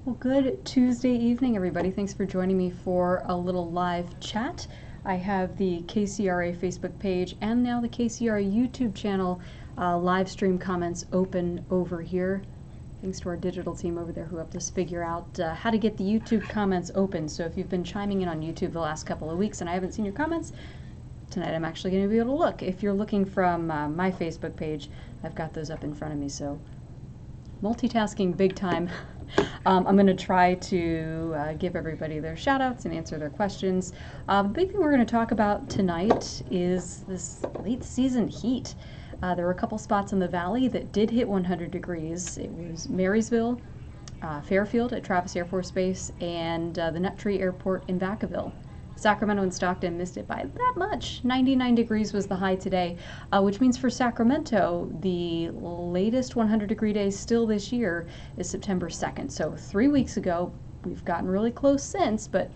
Well, good Tuesday evening, everybody. Thanks for joining me for a little live chat. I have the KCRA Facebook page and now the KCRA YouTube channel live stream comments open over here. Thanks to our digital team over there who helped us figure out how to get the YouTube comments open. So if you've been chiming in on YouTube the last couple of weeks and I haven't seen your comments, tonight I'm actually going to be able to look. If you're looking from my Facebook page, I've got those up in front of me. So multitasking big time. I'm going to try to give everybody their shout outs and answer their questions. The big thing we're going to talk about tonight is this late season heat. There were a couple spots in the valley that did hit 100 degrees. It was Marysville, Fairfield at Travis Air Force Base, and the Nut Tree Airport in Vacaville. Sacramento and Stockton missed it by that much. 99 degrees was the high today, which means for Sacramento, the latest 100-degree day still this year is September 2nd. So 3 weeks ago, we've gotten really close since, but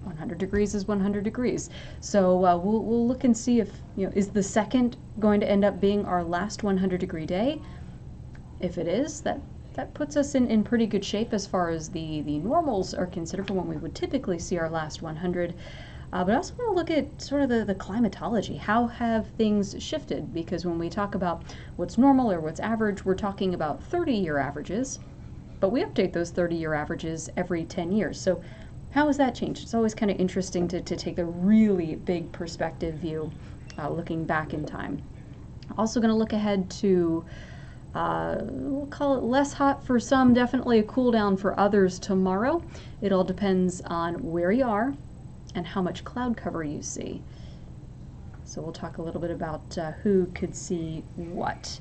100 degrees is 100 degrees. So we'll look and see if, is the second going to end up being our last 100-degree day? If it is, that puts us in pretty good shape as far as the normals are considered for when we would typically see our last 100. But I also want to look at sort of the climatology. How have things shifted? Because when we talk about what's normal or what's average, we're talking about 30-year averages, but we update those 30-year averages every 10 years. So how has that changed? It's always kind of interesting to take the really big perspective view, looking back in time. Also going to look ahead to we'll call it less hot for some, definitely a cool down for others tomorrow. It all depends on where you are and how much cloud cover you see. So we'll talk a little bit about who could see what.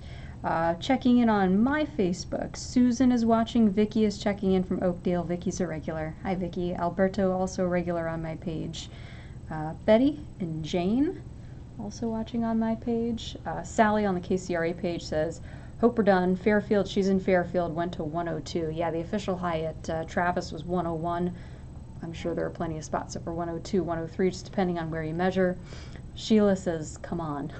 Checking in on my Facebook, Susan is watching, Vicky is checking in from Oakdale. Vicky's a regular. Hi Vicky. Alberto also a regular on my page. Betty and Jane also watching on my page. Sally on the KCRA page says, hope we're done. Fairfield, she's in Fairfield, went to 102. Yeah, the official high at Travis was 101. I'm sure there are plenty of spots that were 102, 103, just depending on where you measure. Sheila says, come on.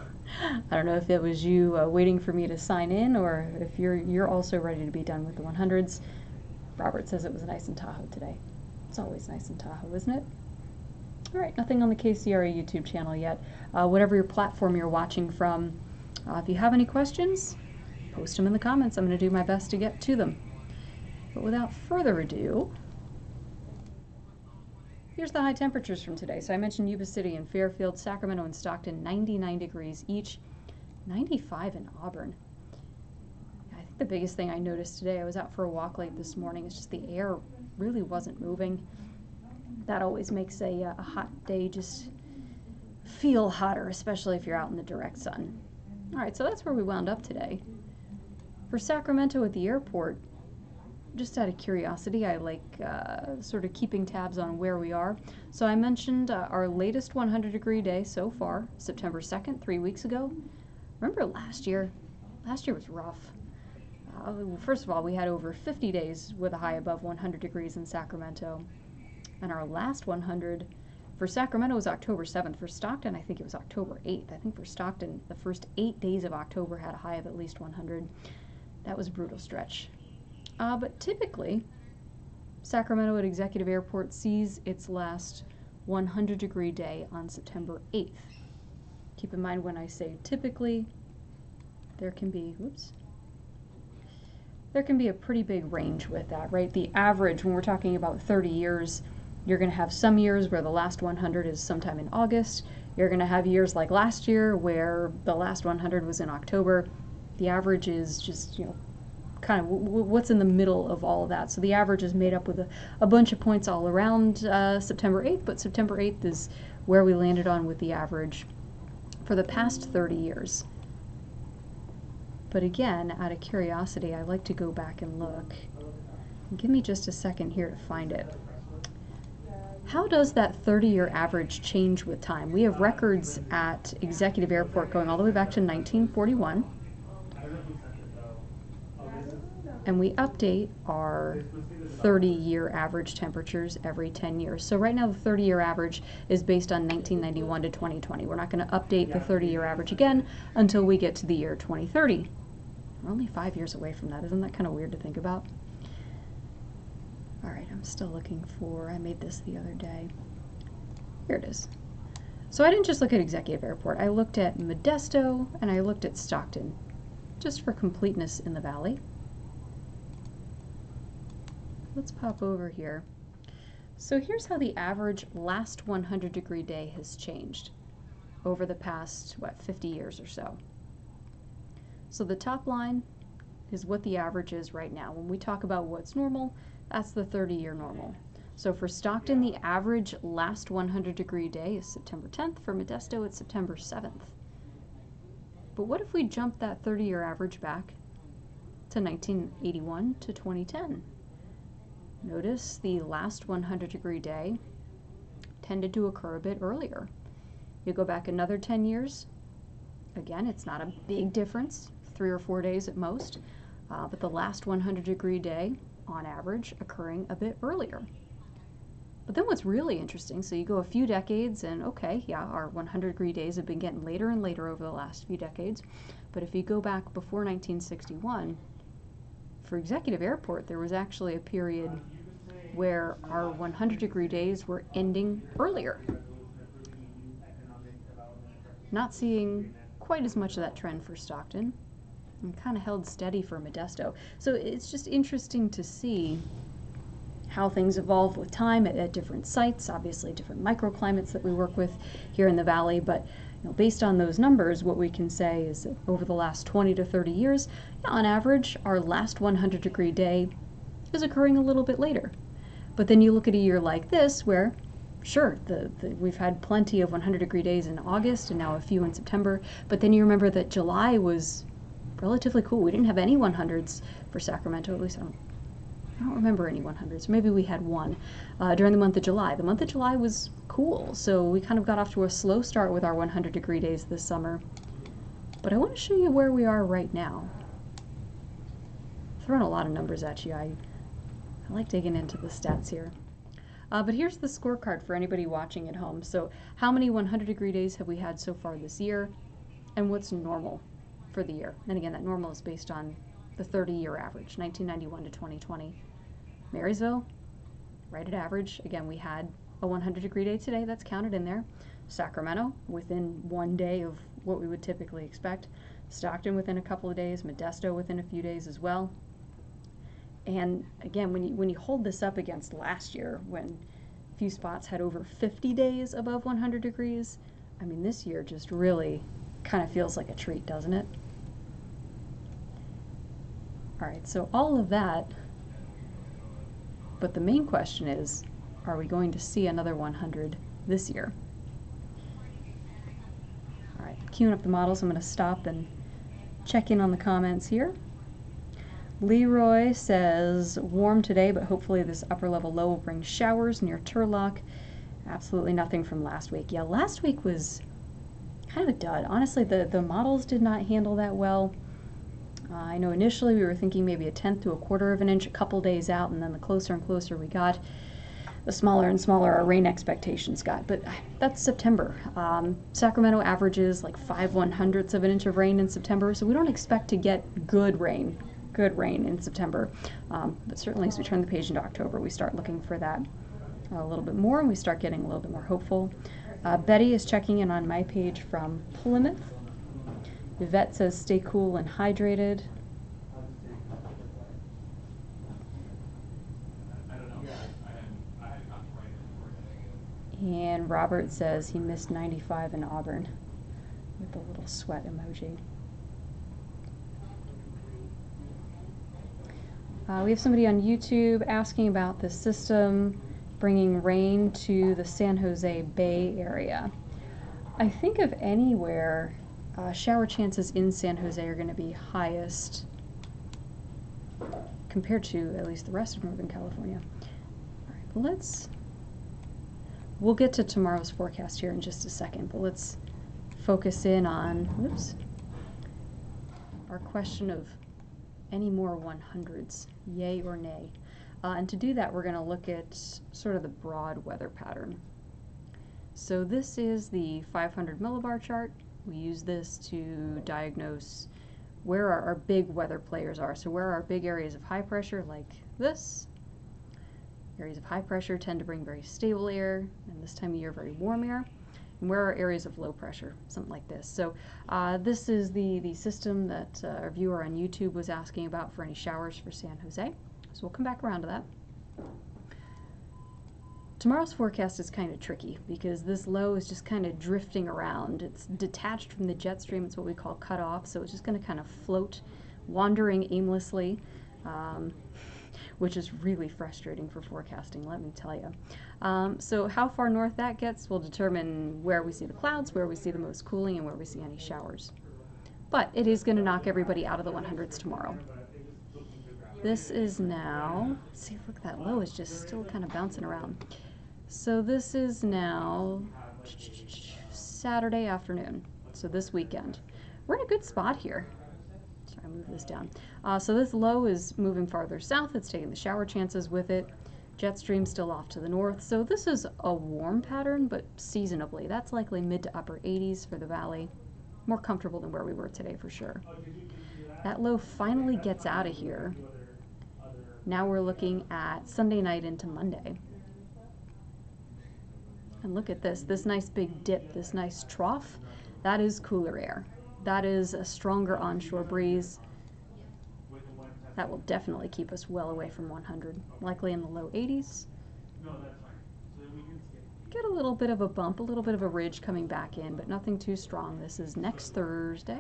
I don't know if it was you waiting for me to sign in or if you're also ready to be done with the 100s. Robert says it was nice in Tahoe today. It's always nice in Tahoe, isn't it? All right, nothing on the KCRA YouTube channel yet. Whatever your platform you're watching from, if you have any questions, post them in the comments. I'm going to do my best to get to them. But without further ado, here's the high temperatures from today. So I mentioned Yuba City and Fairfield, Sacramento and Stockton, 99 degrees each, 95 in Auburn. I think the biggest thing I noticed today, I was out for a walk late this morning, is just the air really wasn't moving. That always makes a hot day just feel hotter, especially if you're out in the direct sun. All right, so that's where we wound up today. For Sacramento at the airport, just out of curiosity, I like sort of keeping tabs on where we are. So I mentioned our latest 100-degree day so far, September 2nd, 3 weeks ago. Remember last year? Last year was rough. First of all, we had over 50 days with a high above 100 degrees in Sacramento. And our last 100 for Sacramento was October 7th. For Stockton, I think it was October 8th. I think for Stockton, the first 8 days of October had a high of at least 100. That was a brutal stretch. But typically, Sacramento at Executive Airport sees its last 100-degree day on September 8th. Keep in mind when I say typically, there can be a pretty big range with that, right? The average, when we're talking about 30 years, you're going to have some years where the last 100 is sometime in August. You're going to have years like last year where the last 100 was in October. The average is just, kind of what's in the middle of all of that. So the average is made up with a bunch of points all around September 8th, but September 8th is where we landed on with the average for the past 30 years. But again, out of curiosity, I like to go back and look. Give me just a second here to find it. How does that 30-year average change with time? We have records at Executive Airport going all the way back to 1941. And we update our 30-year average temperatures every 10 years. So right now the 30-year average is based on 1991 to 2020. We're not going to update the 30-year average again until we get to the year 2030. We're only 5 years away from that. Isn't that kind of weird to think about? All right, I'm still looking for, I made this the other day. Here it is. So I didn't just look at Executive Airport. I looked at Modesto and I looked at Stockton, just for completeness in the valley. Let's pop over here. So here's how the average last 100-degree day has changed over the past, 50 years or so. So the top line is what the average is right now. When we talk about what's normal, that's the 30-year normal. So for Stockton, the average last 100-degree day is September 10th. For Modesto, it's September 7th. But what if we jump that 30-year average back to 1981 to 2010? Notice the last 100-degree day tended to occur a bit earlier. You go back another 10 years, again, it's not a big difference, 3 or 4 days at most, but the last 100-degree day, on average, occurring a bit earlier. But then what's really interesting, so you go a few decades and okay, yeah, our 100-degree days have been getting later and later over the last few decades, but if you go back before 1961, for Executive Airport, there was actually a period where our 100-degree days were ending earlier. Not seeing quite as much of that trend for Stockton, and kind of held steady for Modesto. So it's just interesting to see how things evolve with time at different sites, obviously different microclimates that we work with here in the valley, but based on those numbers, what we can say is that over the last 20 to 30 years, on average, our last 100-degree day is occurring a little bit later. But then you look at a year like this where, sure, we've had plenty of 100-degree days in August and now a few in September, but then you remember that July was relatively cool. We didn't have any 100s for Sacramento, at least I don't remember any 100s. Maybe we had one during the month of July. The month of July was cool, so we kind of got off to a slow start with our 100-degree days this summer. But I want to show you where we are right now. Throwing a lot of numbers at you. I like digging into the stats here. But here's the scorecard for anybody watching at home. So how many 100-degree days have we had so far this year, and what's normal for the year? And again, that normal is based on the 30-year average, 1991 to 2020. Marysville, right at average. Again, we had a 100-degree day today, that's counted in there. Sacramento, within 1 day of what we would typically expect. Stockton within a couple of days. Modesto within a few days as well. And again, when you hold this up against last year, when a few spots had over 50 days above 100 degrees, I mean, this year just really kind of feels like a treat, doesn't it? All right, so all of that, but the main question is, are we going to see another 100 this year? All right, queuing up the models, I'm going to stop and check in on the comments here. Leroy says, warm today, but hopefully this upper level low will bring showers near Turlock. Absolutely nothing from last week. Yeah, last week was kind of a dud. Honestly, the models did not handle that well. I know initially we were thinking maybe 1/10 to 1/4 of an inch a couple days out, and then the closer and closer we got, the smaller and smaller our rain expectations got. But that's September. Sacramento averages like 5/100ths of an inch of rain in September, so we don't expect to get good rain in September. But certainly as we turn the page into October, we start looking for that a little bit more, and we start getting a little bit more hopeful. Betty is checking in on my page from Plymouth. Yvette says, stay cool and hydrated. And Robert says he missed 95 in Auburn with the little sweat emoji. We have somebody on YouTube asking about the system bringing rain to the San Jose Bay area. I think of anywhere, shower chances in San Jose are going to be highest compared to at least the rest of Northern California. All right, but we'll get to tomorrow's forecast here in just a second, but let's focus in on, our question of any more 100s, yay or nay. And to do that, we're going to look at sort of the broad weather pattern. So this is the 500 millibar chart. We use this to diagnose where our big weather players are. So where our big areas of high pressure like this, Areas of high pressure tend to bring very stable air, and this time of year, very warm air. And where are areas of low pressure? Something like this. So this is the system that our viewer on YouTube was asking about for any showers for San Jose. So we'll come back around to that. Tomorrow's forecast is kind of tricky because this low is just kind of drifting around. It's detached from the jet stream. It's what we call cut off. So it's just going to kind of float, wandering aimlessly, which is really frustrating for forecasting, let me tell you. So how far north that gets will determine where we see the clouds, where we see the most cooling, and where we see any showers. But it is going to knock everybody out of the 100s tomorrow. This is now, see, look, that low is just still kind of bouncing around. So this is now Saturday afternoon, so this weekend. We're in a good spot here. Sorry, I'll move this down. So this low is moving farther south. It's taking the shower chances with it. Jet stream still off to the north. So this is a warm pattern, but seasonably. That's likely mid to upper 80s for the valley. More comfortable than where we were today for sure. That low finally gets out of here. Now we're looking at Sunday night into Monday. And look at this nice big dip, this nice trough. That is cooler air. That is a stronger onshore breeze. That will definitely keep us well away from 100, likely in the low 80s. Get a little bit of a bump, a little bit of a ridge coming back in, but nothing too strong. This is next Thursday,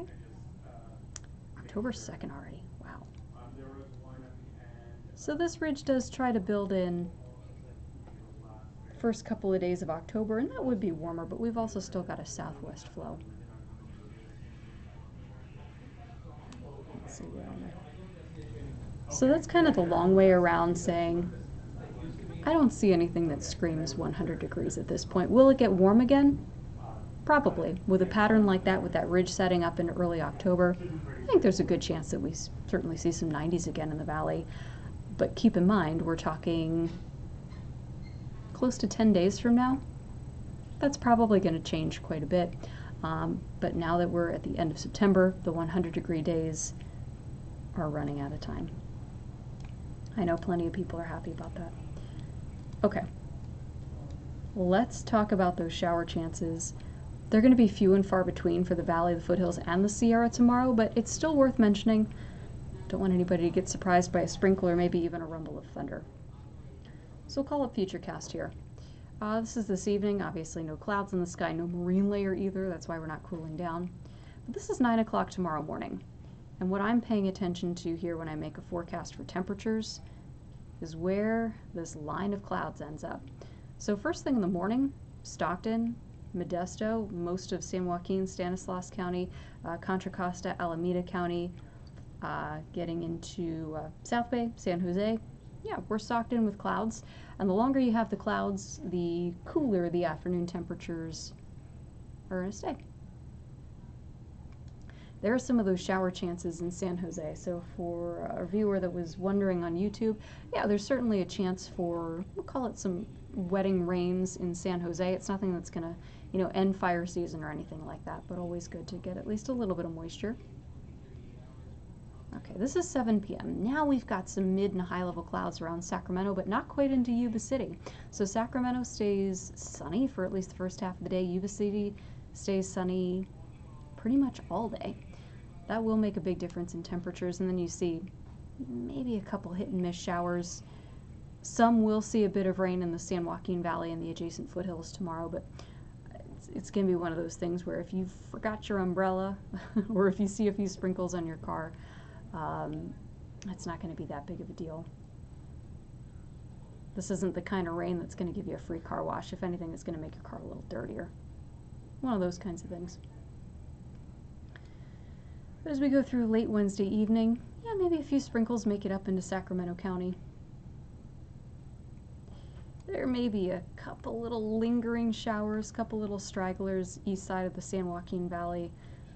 October 2nd already. Wow. So this ridge does try to build in first couple of days of October, and that would be warmer, but we've also still got a southwest flow. Let's see where am I? So that's kind of the long way around saying, I don't see anything that screams 100 degrees at this point. Will it get warm again? Probably. With a pattern like that, with that ridge setting up in early October, I think there's a good chance that we certainly see some 90s again in the valley. But keep in mind, we're talking close to 10 days from now. That's probably going to change quite a bit. But now that we're at the end of September, the 100-degree days are running out of time. I know plenty of people are happy about that. Okay, let's talk about those shower chances. They're going to be few and far between for the valley, the foothills, and the Sierra tomorrow, but it's still worth mentioning. Don't want anybody to get surprised by a sprinkle or maybe even a rumble of thunder. So we'll call it Futurecast here. This is this evening. Obviously no clouds in the sky, no marine layer either. That's why we're not cooling down. But this is 9 o'clock tomorrow morning. And what I'm paying attention to here when I make a forecast for temperatures is where this line of clouds ends up. So first thing in the morning, Stockton, Modesto, most of San Joaquin, Stanislaus County, Contra Costa, Alameda County, getting into South Bay, San Jose. Yeah, we're stocked in with clouds, and the longer you have the clouds, the cooler the afternoon temperatures are going to stay. There are some of those shower chances in San Jose, so for a viewer that was wondering on YouTube, yeah, there's certainly a chance for, we'll call it some wetting rains in San Jose. It's nothing that's going to, end fire season or anything like that, but always good to get at least a little bit of moisture. Okay, this is 7 p.m. Now we've got some mid and high level clouds around Sacramento, but not quite into Yuba City. So Sacramento stays sunny for at least the first half of the day. Yuba City stays sunny pretty much all day. That will make a big difference in temperatures, and then you see maybe a couple hit and miss showers. Some will see a bit of rain in the San Joaquin Valley and the adjacent foothills tomorrow, but it's going to be one of those things where if you forgot your umbrella or if you see a few sprinkles on your car, it's not going to be that big of a deal. This isn't the kind of rain that's going to give you a free car wash. If anything, it's going to make your car a little dirtier. One of those kinds of things. But as we go through late Wednesday evening, yeah, maybe a few sprinkles make it up into Sacramento County. There may be a couple little lingering showers, couple little stragglers east side of the San Joaquin Valley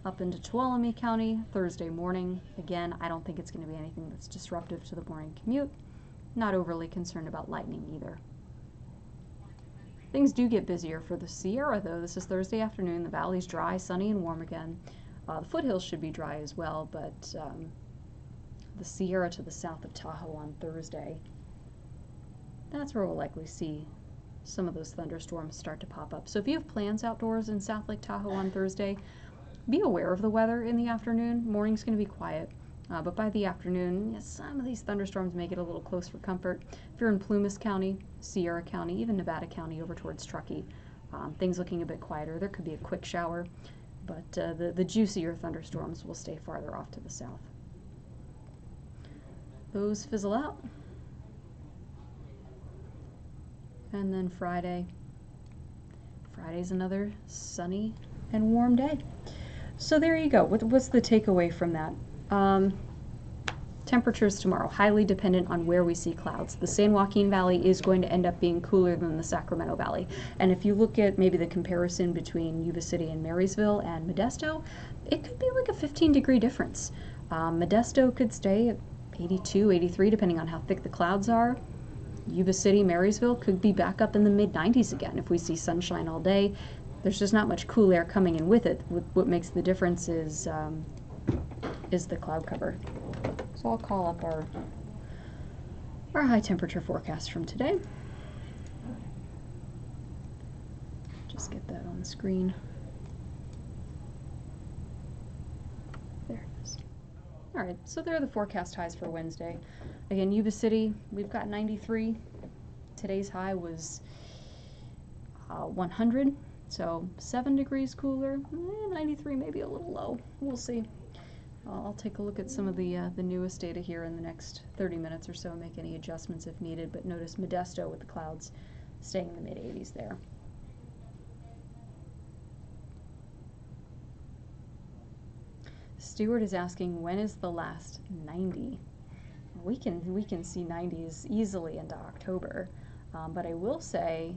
up into Tuolumne County Thursday morning. Again, I don't think it's going to be anything that's disruptive to the morning commute. Not overly concerned about lightning either. Things do get busier for the Sierra though. This is Thursday afternoon. The valley's dry, sunny, and warm again. The foothills should be dry as well, but the Sierra to the south of Tahoe on Thursday, that's where we'll likely see some of those thunderstorms start to pop up. So if you have plans outdoors in South Lake Tahoe on Thursday, be aware of the weather in the afternoon. Morning's going to be quiet, but by the afternoon, some of these thunderstorms may get a little close for comfort. If you're in Plumas County, Sierra County, even Nevada County over towards Truckee, things looking a bit quieter. There could be a quick shower, but the juicier thunderstorms will stay farther off to the south. Those fizzle out. And then Friday's another sunny and warm day. So there you go. What's the takeaway from that? Temperatures tomorrow, highly dependent on where we see clouds. The San Joaquin Valley is going to end up being cooler than the Sacramento Valley. And if you look at maybe the comparison between Yuba City and Marysville and Modesto, it could be like a 15-degree difference. Modesto could stay at 82, 83, depending on how thick the clouds are. Yuba City, Marysville could be back up in the mid-90s again if we see sunshine all day. There's just not much cool air coming in with it. What makes the difference is the cloud cover. So I'll call up our high temperature forecast from today. Just get that on the screen. There it is. All right, so there are the forecast highs for Wednesday. Again, Yuba City, we've got 93. Today's high was 100, so 7 degrees cooler. 93 maybe a little low. We'll see. I'll take a look at some of the newest data here in the next 30 minutes or so and make any adjustments if needed, but notice Modesto with the clouds staying in the mid-80s there. Stewart is asking, when is the last 90? We can see 90s easily into October, but I will say,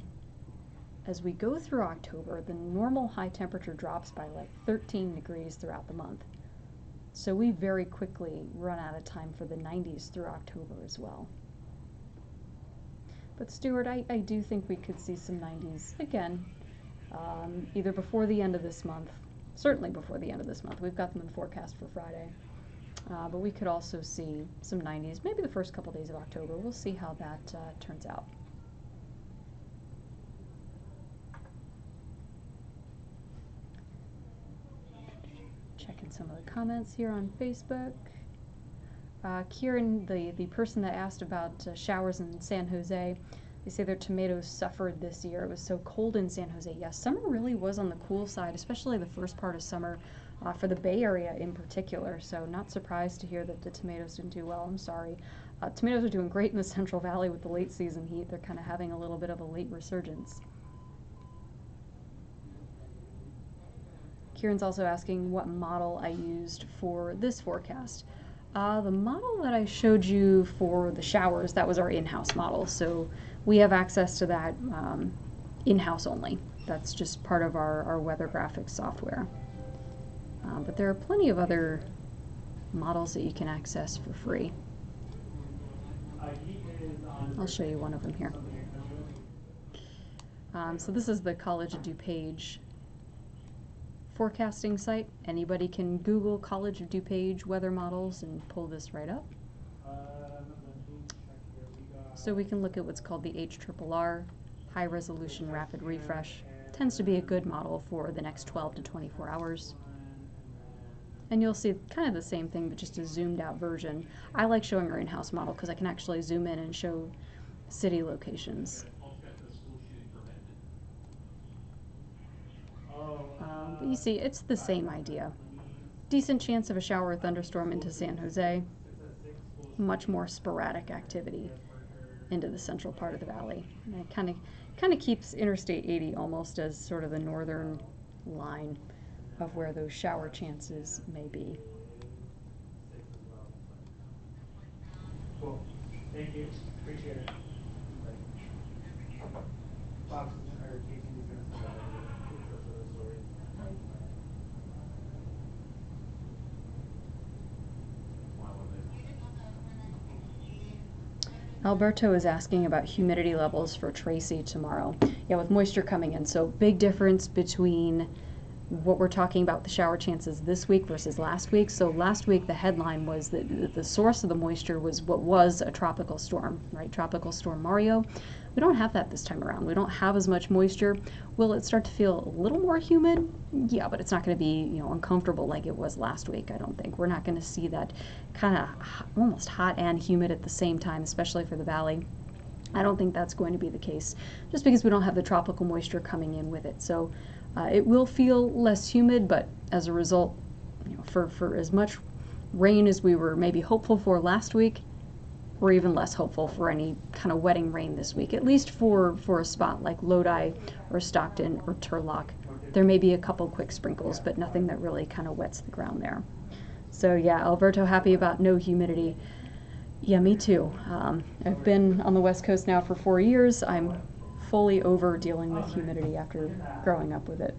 as we go through October, the normal high temperature drops by like 13 degrees throughout the month. So we very quickly run out of time for the 90s through October as well. But Stuart, I do think we could see some 90s again, either before the end of this month, certainly before the end of this month. We've got them in forecast for Friday. But we could also see some 90s, maybe the first couple days of October. We'll see how that turns out. Checking some of the comments here on Facebook. Kieran, the person that asked about showers in San Jose, they say their tomatoes suffered this year. It was so cold in San Jose. Yes, summer really was on the cool side, especially the first part of summer for the Bay Area in particular. So not surprised to hear that the tomatoes didn't do well. I'm sorry. Tomatoes are doing great in the Central Valley with the late season heat. They're kind of having a little bit of a late resurgence. Kieran's also asking what model I used for this forecast. The model that I showed you for the showers, that was our in-house model. So we have access to that in-house only. That's just part of our weather graphics software. But there are plenty of other models that you can access for free. I'll show you one of them here. So this is the College of DuPage forecasting site. Anybody can Google College of DuPage weather models and pull this right up. So we can look at what's called the HRRR, High Resolution Rapid Refresh. Tends to be a good model for the next 12 to 24 hours. And you'll see kind of the same thing, but just a zoomed out version. I like showing our in-house model because I can actually zoom in and show city locations. But you see, it's the same idea. Decent chance of a shower or thunderstorm into San Jose. Much more sporadic activity into the central part of the valley. And it kind of keeps Interstate 80 almost as sort of the northern line of where those shower chances may be. Cool. Thank you. Appreciate it. Alberto is asking about humidity levels for Tracy tomorrow. Yeah, with moisture coming in, so big difference between what we're talking about the shower chances this week versus last week. So last week the headline was that the source of the moisture was what was a tropical storm, right? Tropical Storm Mario. We don't have that this time around. We don't have as much moisture. Will it start to feel a little more humid? Yeah, but it's not going to be, uncomfortable like it was last week, I don't think. We're not going to see that kind of almost hot and humid at the same time, especially for the valley. I don't think that's going to be the case, just because we don't have the tropical moisture coming in with it. So it will feel less humid, but as a result, for as much rain as we were maybe hopeful for last week, we're even less hopeful for any kind of wetting rain this week, at least for a spot like Lodi or Stockton or Turlock. There may be a couple quick sprinkles, but nothing that really kind of wets the ground there. So yeah, Alberto, happy about no humidity. Yeah, me too. I've been on the West Coast now for 4 years. I'm fully over dealing with humidity after growing up with it.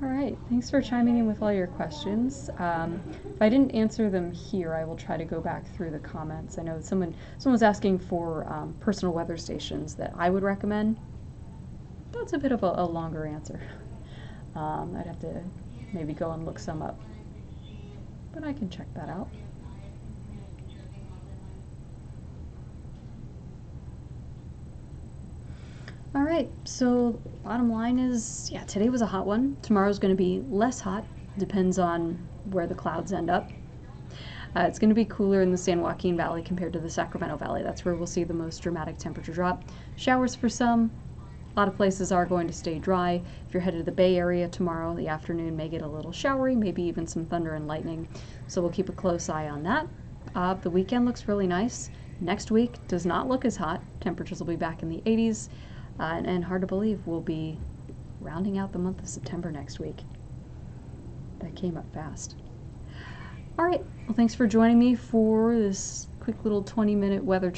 All right, thanks for chiming in with all your questions. If I didn't answer them here, I will try to go back through the comments. I know someone was asking for personal weather stations that I would recommend. That's a bit of a longer answer. I'd have to maybe go and look some up, but I can check that out. All right, so bottom line is, yeah, today was a hot one. Tomorrow's going to be less hot, depends on where the clouds end up. It's going to be cooler in the San Joaquin Valley compared to the Sacramento Valley. That's where we'll see the most dramatic temperature drop. Showers for some. A lot of places are going to stay dry. If you're headed to the Bay Area tomorrow, the afternoon may get a little showery, maybe even some thunder and lightning. So we'll keep a close eye on that. The weekend looks really nice. Next week does not look as hot. Temperatures will be back in the 80s. And hard to believe we'll be rounding out the month of September next week. That came up fast. All right, well, thanks for joining me for this quick little 20-minute weather check.